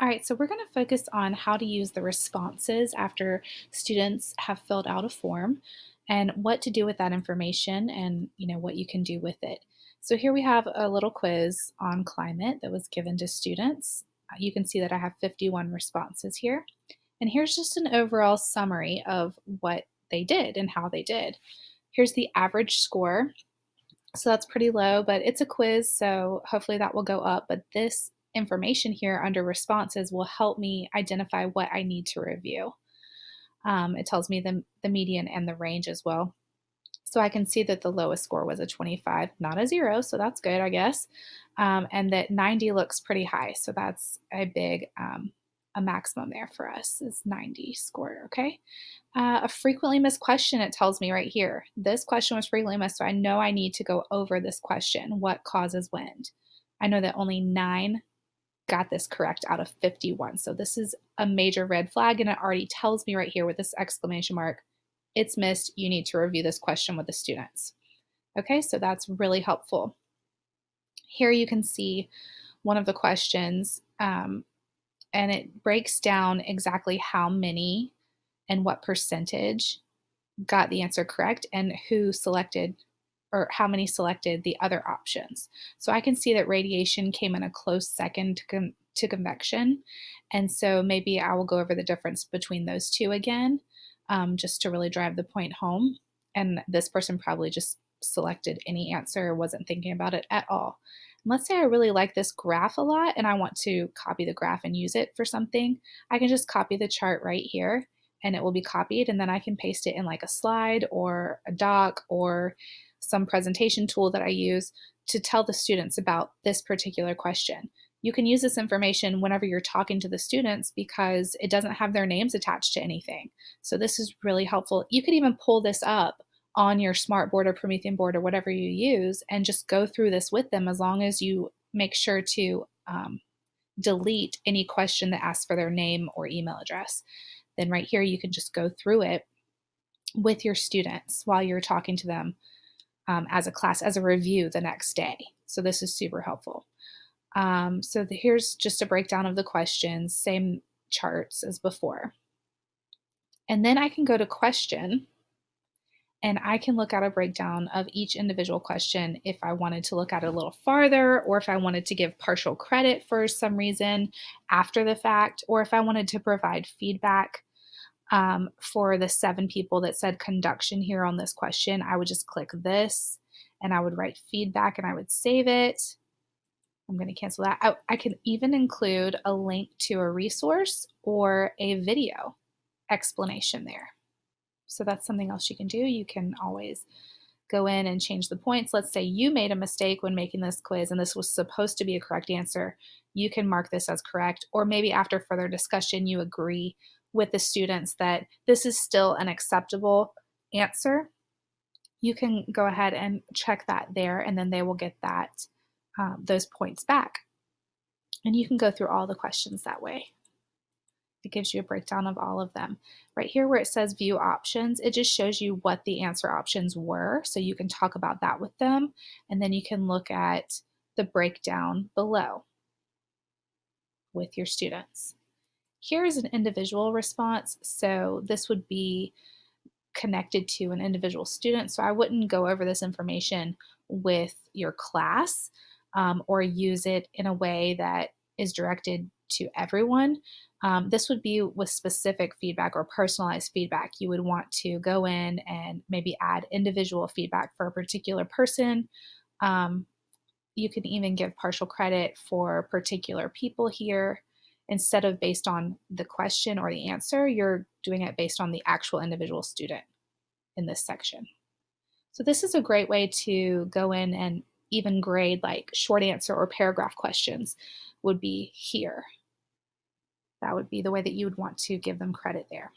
All right, so we're going to focus on how to use the responses after students have filled out a form and what to do with that information and what you can do with it. So here we have a little quiz on climate that was given to students. You can see that I have 51 responses here. And here's just an overall summary of what they did and how they did. Here's the average score. So that's pretty low, but it's a quiz, so hopefully that will go up. But this information here under responses will help me identify what I need to review. It tells me the median and the range as well. So I can see that the lowest score was a 25, not a 0, so that's good, I guess. And that 90 looks pretty high, so that's a big a maximum there for us is 90 scored, okay? A frequently missed question, it tells me right here. This question was frequently missed, so I know I need to go over this question. What causes wind? I know that only 9 got this correct out of 51. So this is a major red flag, and it already tells me right here with this exclamation mark, it's missed. You need to review this question with the students. Okay, so that's really helpful. Here you can see one of the questions, and it breaks down exactly how many and what percentage got the answer correct and who selected or how many selected the other options. So I can see that radiation came in a close second to convection. And so maybe I will go over the difference between those two again, just to really drive the point home. And this person probably just selected any answer, wasn't thinking about it at all. And let's say I really like this graph a lot and I want to copy the graph and use it for something. I can just copy the chart right here and it will be copied, and then I can paste it in like a slide or a doc or some presentation tool that I use to tell the students about this particular question. You can use this information whenever you're talking to the students because it doesn't have their names attached to anything. So this is really helpful. You could even pull this up on your Smartboard or Promethean board or whatever you use and just go through this with them, as long as you make sure to delete any question that asks for their name or email address. Then right here, you can just go through it with your students while you're talking to them as a class, as a review the next day. So this is super helpful. Here's just a breakdown of the questions, same charts as before. And then I can go to question, and I can look at a breakdown of each individual question if I wanted to look at it a little farther, or if I wanted to give partial credit for some reason after the fact, or if I wanted to provide feedback. For the 7 people that said conduction here on this question, I would just click this and I would write feedback and I would save it. I'm going to cancel that. I can even include a link to a resource or a video explanation there. So that's something else you can do. You can always go in and change the points. Let's say you made a mistake when making this quiz and this was supposed to be a correct answer. You can mark this as correct, or maybe after further discussion, you agree with the students that this is still an acceptable answer. You can go ahead and check that there, and then they will get that those points back. And you can go through all the questions that way. It gives you a breakdown of all of them. Right here where it says view options, it just shows you what the answer options were, so you can talk about that with them, and then you can look at the breakdown below with your students. Here is an individual response, so this would be connected to an individual student, so I wouldn't go over this information with your class or use it in a way that is directed to everyone. This would be with specific feedback or personalized feedback. You would want to go in and maybe add individual feedback for a particular person. You can even give partial credit for particular people here. Instead of based on the question or the answer, you're doing it based on the actual individual student in this section. So this is a great way to go in and even grade like short answer or paragraph questions would be here. That would be the way that you would want to give them credit there.